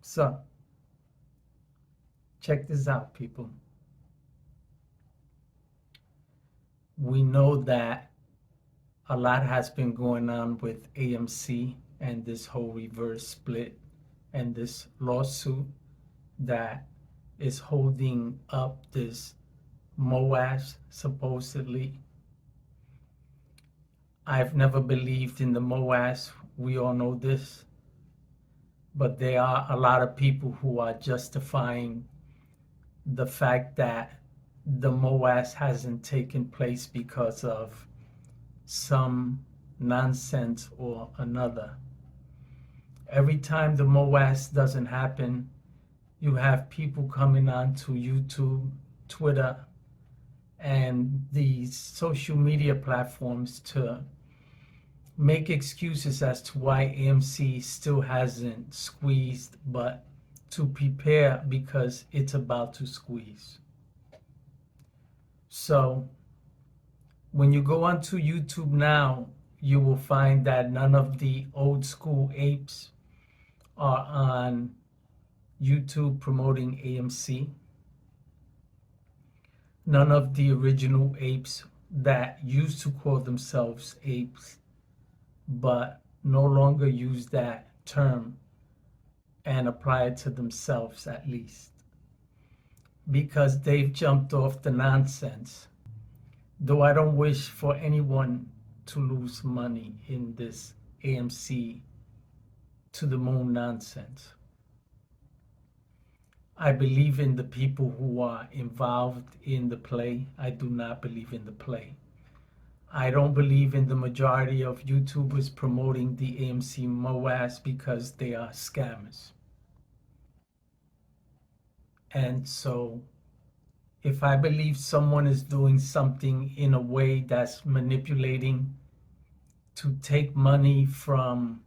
So, check this out, people. We know that a lot has been going on with AMC and this whole reverse split and this lawsuit that is holding up this MOASH, supposedly. I've never believed in the MOASH. We all know this. But there are a lot of people who are justifying the fact that the MOASH hasn't taken place because of some nonsense or another. Every time the MOASH doesn't happen, you have people coming on to YouTube, Twitter, and these social media platforms to make excuses as to why AMC still hasn't squeezed, but to prepare because it's about to squeeze. So when you go onto YouTube now, you will find that none of the old school apes are on YouTube promoting AMC. None of the original apes that used to call themselves apes but no longer use that term and apply it to themselves, at least, because they've jumped off the nonsense. Though I don't wish for anyone to lose money in this AMC to the moon nonsense. I believe in the people who are involved in the play. I do not believe in the play. I don't believe in the majority of YouTubers promoting the AMC MOASH because they are scammers. And so if I believe someone is doing something in a way that's manipulating to take money from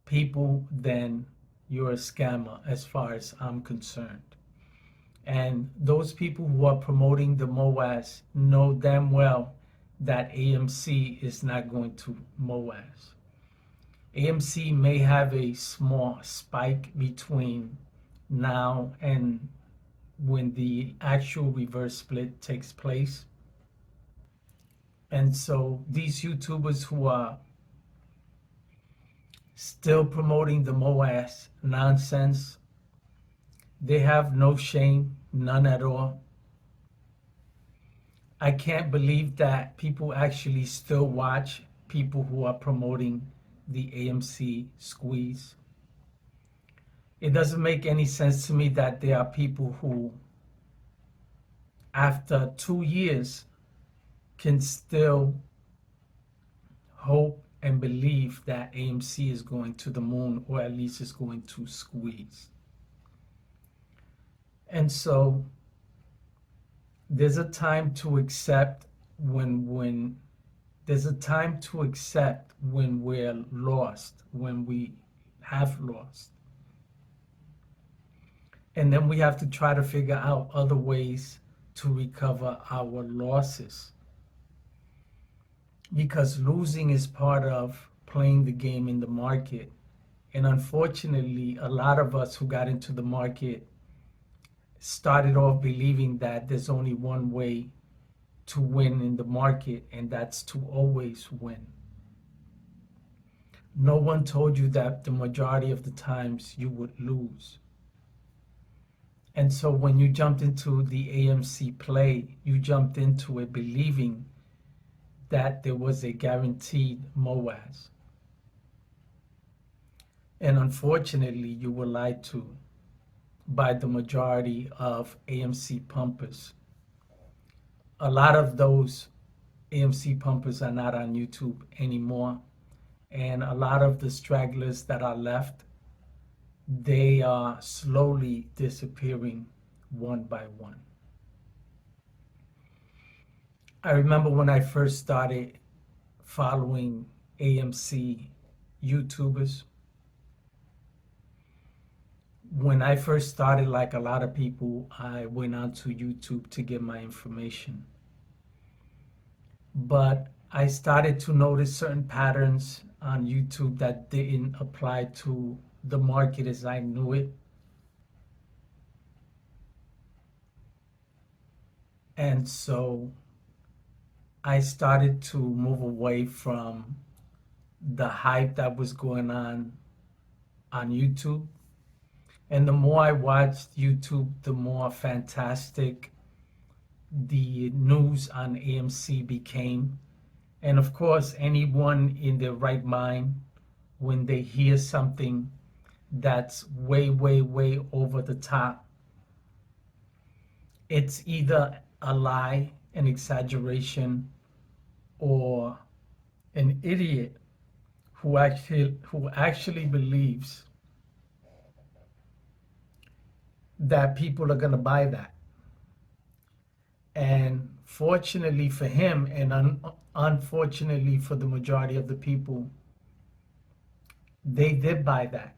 people, then you're a scammer as far as I'm concerned. And those people who are promoting the MOASH know damn well that AMC is not going to MOASH. AMC may have a small spike between now and when the actual reverse split takes place. And so these YouTubers who are still promoting the MOASH nonsense, they have no shame, none at all. I can't believe that people actually still watch people who are promoting the AMC squeeze. It doesn't make any sense to me that there are people who, after 2 years, can still hope and believe that AMC is going to the moon, or at least is going to squeeze. And so there's a time to accept when there's a time to accept when we're lost, when we have lost. And then we have to try to figure out other ways to recover our losses. Because losing is part of playing the game in the market. And unfortunately, a lot of us who got into the market started off believing that there's only one way to win in the market, and that's to always win. No one told you that the majority of the times you would lose. And so when you jumped into the AMC play, you jumped into it believing that there was a guaranteed MOASH. And unfortunately, you were lied to by the majority of AMC pumpers. A lot of those AMC pumpers are not on YouTube anymore. And a lot of the stragglers that are left, they are slowly disappearing one by one. I remember when I first started following AMC YouTubers. When I first started, like a lot of people, I went onto YouTube to get my information. But I started to notice certain patterns on YouTube that didn't apply to the market as I knew it. And so I started to move away from the hype that was going on YouTube. And the more I watched YouTube, the more fantastic the news on AMC became. And of course, anyone in their right mind, when they hear something that's way, way, way over the top, it's either a lie, an exaggeration, or an idiot who actually believes that people are going to buy that. And fortunately for him, and unfortunately for the majority of the people, they did buy that.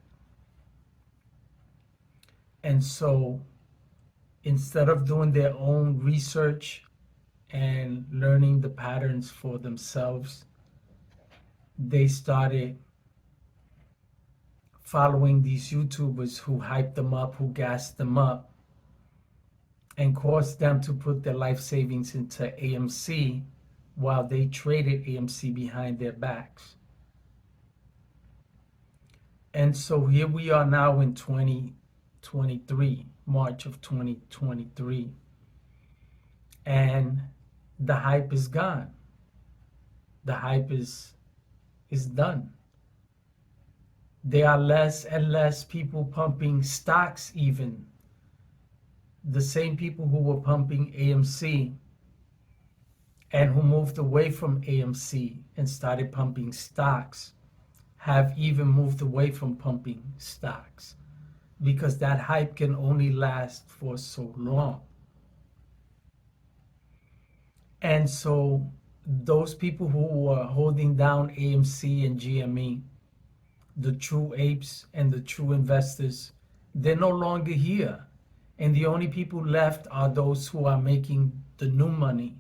And so instead of doing their own research and learning the patterns for themselves, they started following these YouTubers who hyped them up, who gassed them up, and caused them to put their life savings into AMC while they traded AMC behind their backs. And so here we are now in 2023, March of 2023, and the hype is gone. The hype is done. There are less and less people pumping stocks even. The same people who were pumping AMC and who moved away from AMC and started pumping stocks have even moved away from pumping stocks, because that hype can only last for so long. And so those people who were holding down AMC and GME, the true apes and the true investors, they're no longer here. And the only people left are those who are making the new money,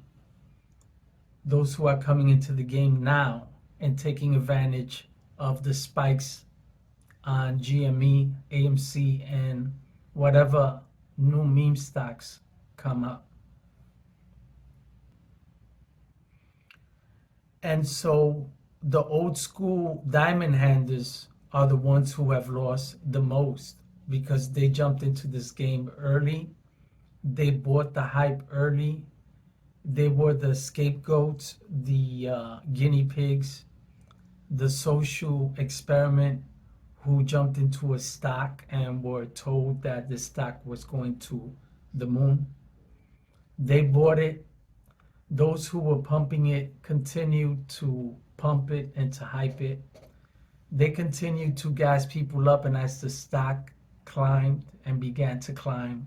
those who are coming into the game now and taking advantage of the spikes on GME, AMC, and whatever new meme stocks come up. And so the old school diamond handlers are the ones who have lost the most, because they jumped into this game early. They bought the hype early. They were the scapegoats, the guinea pigs, the social experiment who jumped into a stock and were told that the stock was going to the moon. They bought it. Those who were pumping it continued to pump it and to hype it. They continued to gas people up, and as the stock climbed and began to climb,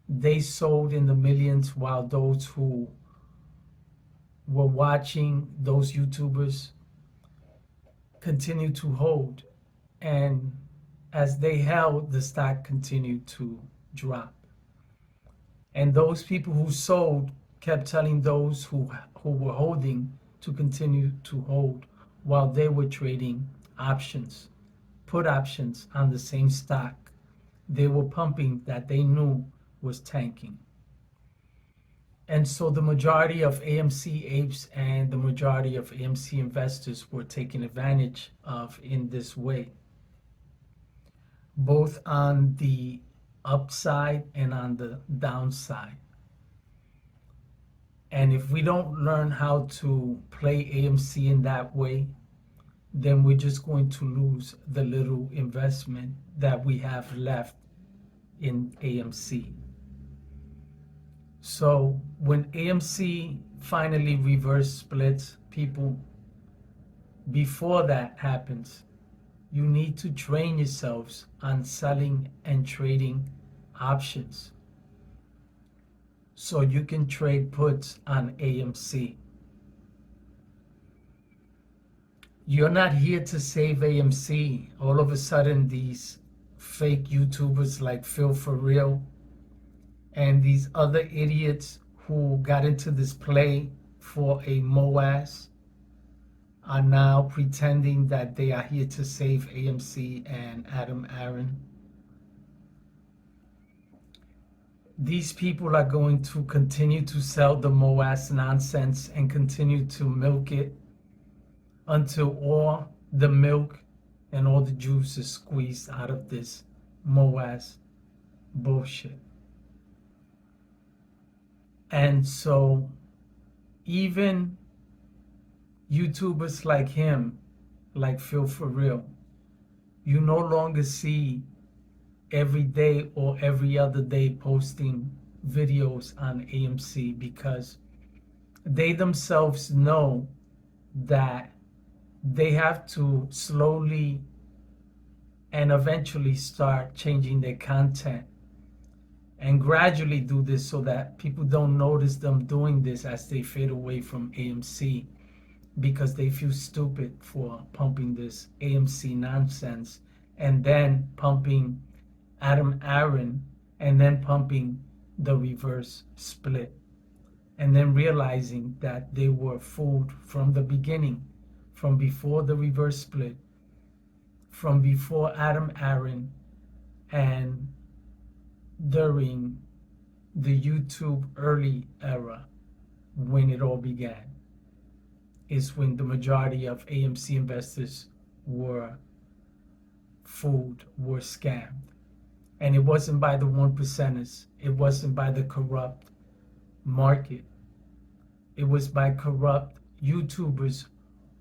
they sold in the millions, while those who were watching those YouTubers continued to hold. And as they held, the stock continued to drop. And those people who sold kept telling those who were holding to continue to hold, while they were trading options, put options on the same stock they were pumping that they knew was tanking. And so the majority of AMC apes and the majority of AMC investors were taken advantage of in this way, both on the upside and on the downside. And if we don't learn how to play AMC in that way, then we're just going to lose the little investment that we have left in AMC. So when AMC finally reverse splits, people, before that happens, you need to train yourselves on selling and trading options so you can trade puts on AMC. You're not here to save AMC. All of a sudden, these fake YouTubers like Phil For Real and these other idiots who got into this play for a MOAS are now pretending that they are here to save AMC and Adam Aaron. These people are going to continue to sell the MOAS nonsense and continue to milk it until all the milk and all the juice is squeezed out of this MOAS bullshit. And so even YouTubers like him, like Phil For Real, you no longer see every day or every other day posting videos on AMC because they themselves know that they have to slowly and eventually start changing their content and gradually do this so that people don't notice them doing this as they fade away from AMC because they feel stupid for pumping this AMC nonsense and then pumping Adam Aaron and then pumping the reverse split and then realizing that they were fooled from the beginning, from before the reverse split, from before Adam Aaron, and during the YouTube early era when it all began is when the majority of AMC investors were fooled, were scammed. And it wasn't by the 1%ers. It wasn't by the corrupt market. It was by corrupt YouTubers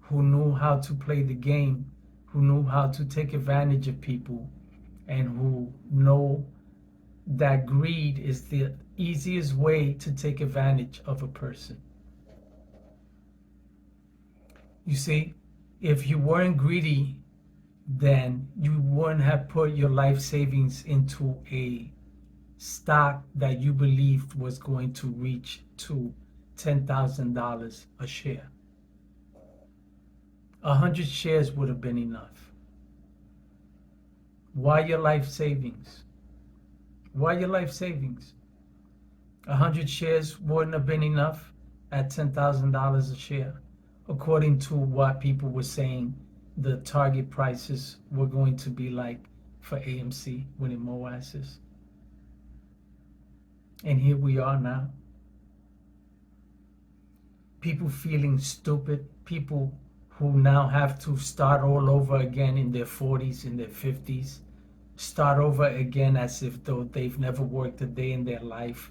who knew how to play the game, who knew how to take advantage of people, and who know that greed is the easiest way to take advantage of a person. You see, if you weren't greedy, then you wouldn't have put your life savings into a stock that you believed was going to reach to $10,000 a share. 100 shares would have been enough. Why your life savings? Why your life savings? 100 shares wouldn't have been enough at $10,000 a share, according to what people were saying the target prices were going to be like for AMC when it MOASes. And here we are now. People feeling stupid, people who now have to start all over again in their 40s, in their 50s, start over again as if though they've never worked a day in their life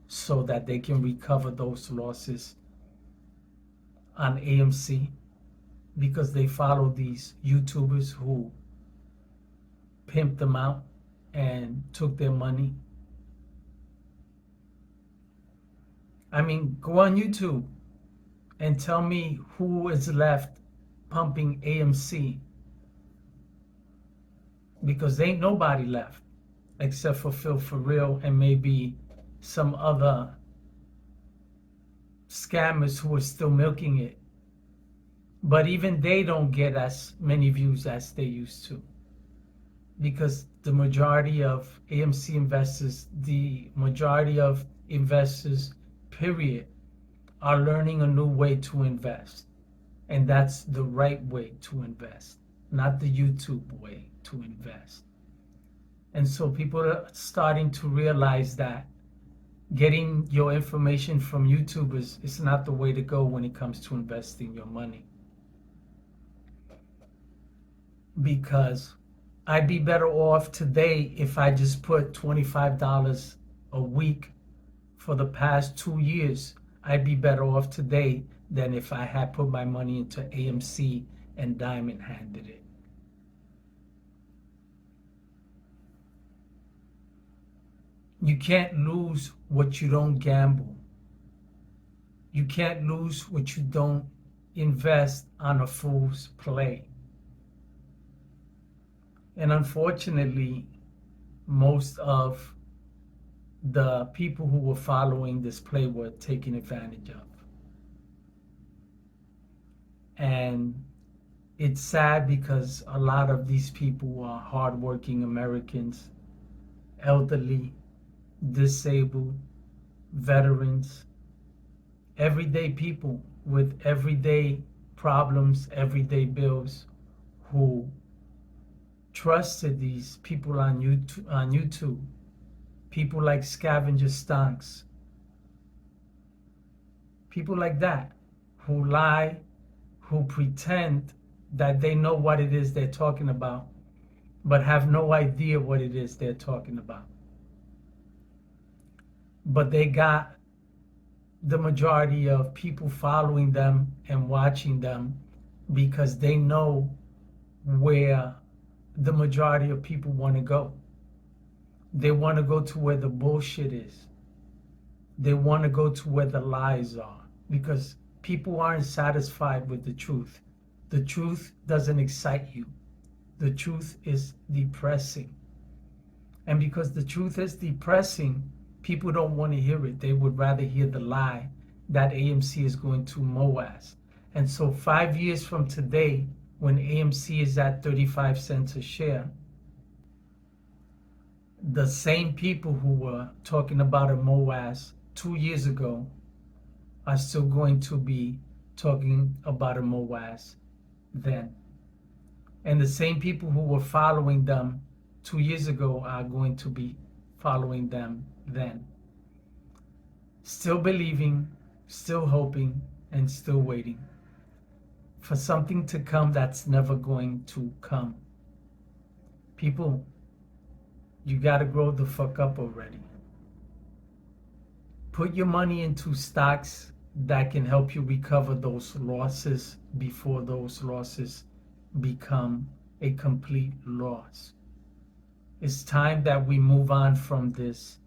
so that they can recover those losses on AMC because they follow these YouTubers who pimped them out and took their money. I mean, go on YouTube and tell me who is left pumping AMC, because there ain't nobody left except for Phil For Real and maybe some other scammers who are still milking it. But even they don't get as many views as they used to, because the majority of AMC investors, the majority of investors, period, are learning a new way to invest. And that's the right way to invest, not the YouTube way to invest. And so people are starting to realize that getting your information from YouTubers is not the way to go when it comes to investing your money. Because I'd be better off today if I just put $25 a week for the past 2 years. I'd be better off today than if I had put my money into AMC and Diamond handed it. You can't lose what you don't gamble. You can't lose what you don't invest on a fool's play. And unfortunately, most of the people who were following this play were taken advantage of. And it's sad because a lot of these people are hardworking Americans, elderly, disabled, veterans, everyday people with everyday problems, everyday bills, who trusted these people on YouTube, people like Scavenger Stonks, people like that, who lie, who pretend that they know what it is they're talking about, but have no idea what it is they're talking about. But they got the majority of people following them and watching them because they know where the majority of people want to go. They want to go to where the bullshit is. They want to go to where the lies are, because people aren't satisfied with the truth. The truth doesn't excite you. The truth is depressing. And because the truth is depressing, people don't want to hear it. They would rather hear the lie that AMC is going to MOAS. And so 5 years from today, when AMC is at 35 cents a share, the same people who were talking about a MOAS 2 years ago are still going to be talking about a MOAS then. And the same people who were following them 2 years ago are going to be following them then. Still believing, still hoping, and still waiting for something to come that's never going to come. People, you gotta grow the fuck up already. Put your money into stocks that can help you recover those losses before those losses become a complete loss. It's time that we move on from this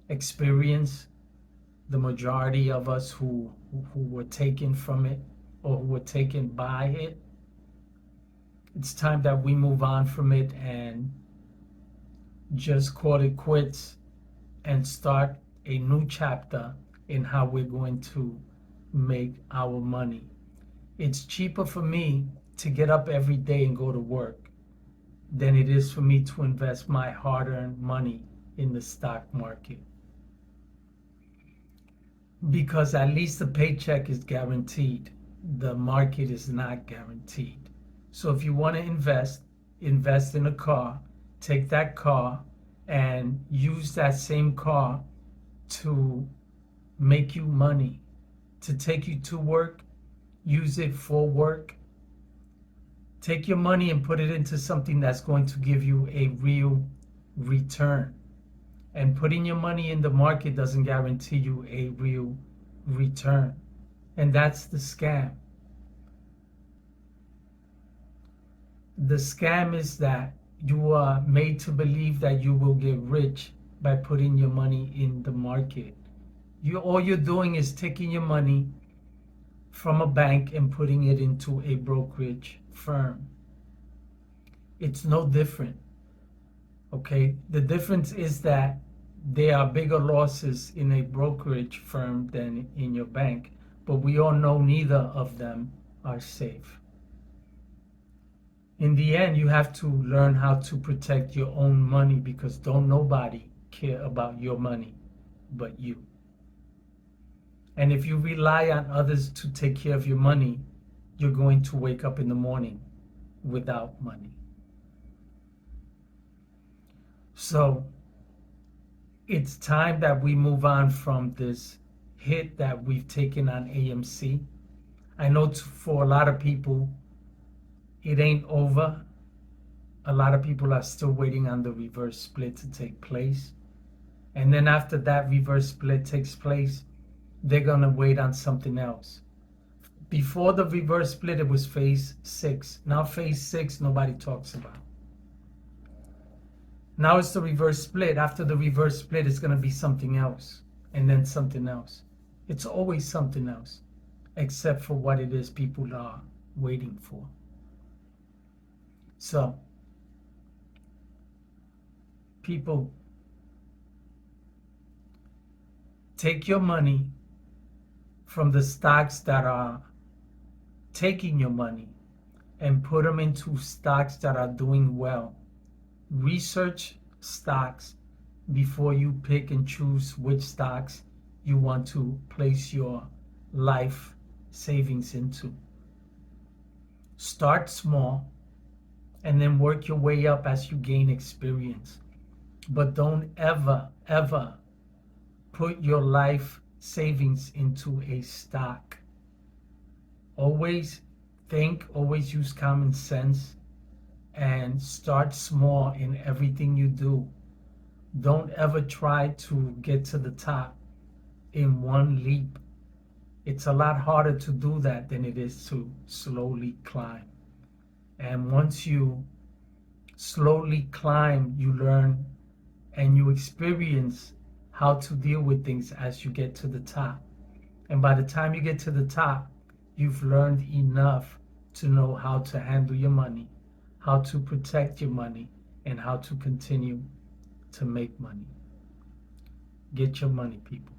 experience. The majority of us who were taken from it or who were taken by it, it's time that we move on from it and just call it quits and start a new chapter in how we're going to make our money. It's cheaper for me to get up every day and go to work than it is for me to invest my hard-earned money in the stock market. Because at least the paycheck is guaranteed. The market is not guaranteed. So if you want to invest in a car, take that car and use that same car to make you money, to take you to work, use it for work. Take your money and put it into something that's going to give you a real return. And putting your money in the market doesn't guarantee you a real return. And that's the scam. The scam is that you are made to believe that you will get rich by putting your money in the market. All you're doing is taking your money from a bank and putting it into a brokerage firm. It's no different. Okay? The difference is that there are bigger losses in a brokerage firm than in your bank, but we all know neither of them are safe. In the end, you have to learn how to protect your own money, because don't nobody care about your money but you. And if you rely on others to take care of your money, you're going to wake up in the morning without money. So it's time that we move on from this hit that we've taken on AMC. I know for a lot of people, it ain't over. A lot of people are still waiting on the reverse split to take place. And then after that reverse split takes place, they're going to wait on something else. Before the reverse split, it was phase 6. Now phase 6, nobody talks about. Now it's the reverse split. After the reverse split, it's going to be something else. And then something else. It's always something else, except for what it is people are waiting for. So, people, take your money from the stocks that are taking your money and put them into stocks that are doing well. Research stocks before you pick and choose which stocks you want to place your life savings into. Start small and then work your way up as you gain experience. But don't ever, ever put your life savings into a stock. Always think, always use common sense, and start small in everything you do. Don't ever try to get to the top in one leap. It's a lot harder to do that than it is to slowly climb. And once you slowly climb, you learn and you experience how to deal with things as you get to the top. And by the time you get to the top, you've learned enough to know how to handle your money, how to protect your money, and how to continue to make money. Get your money, people.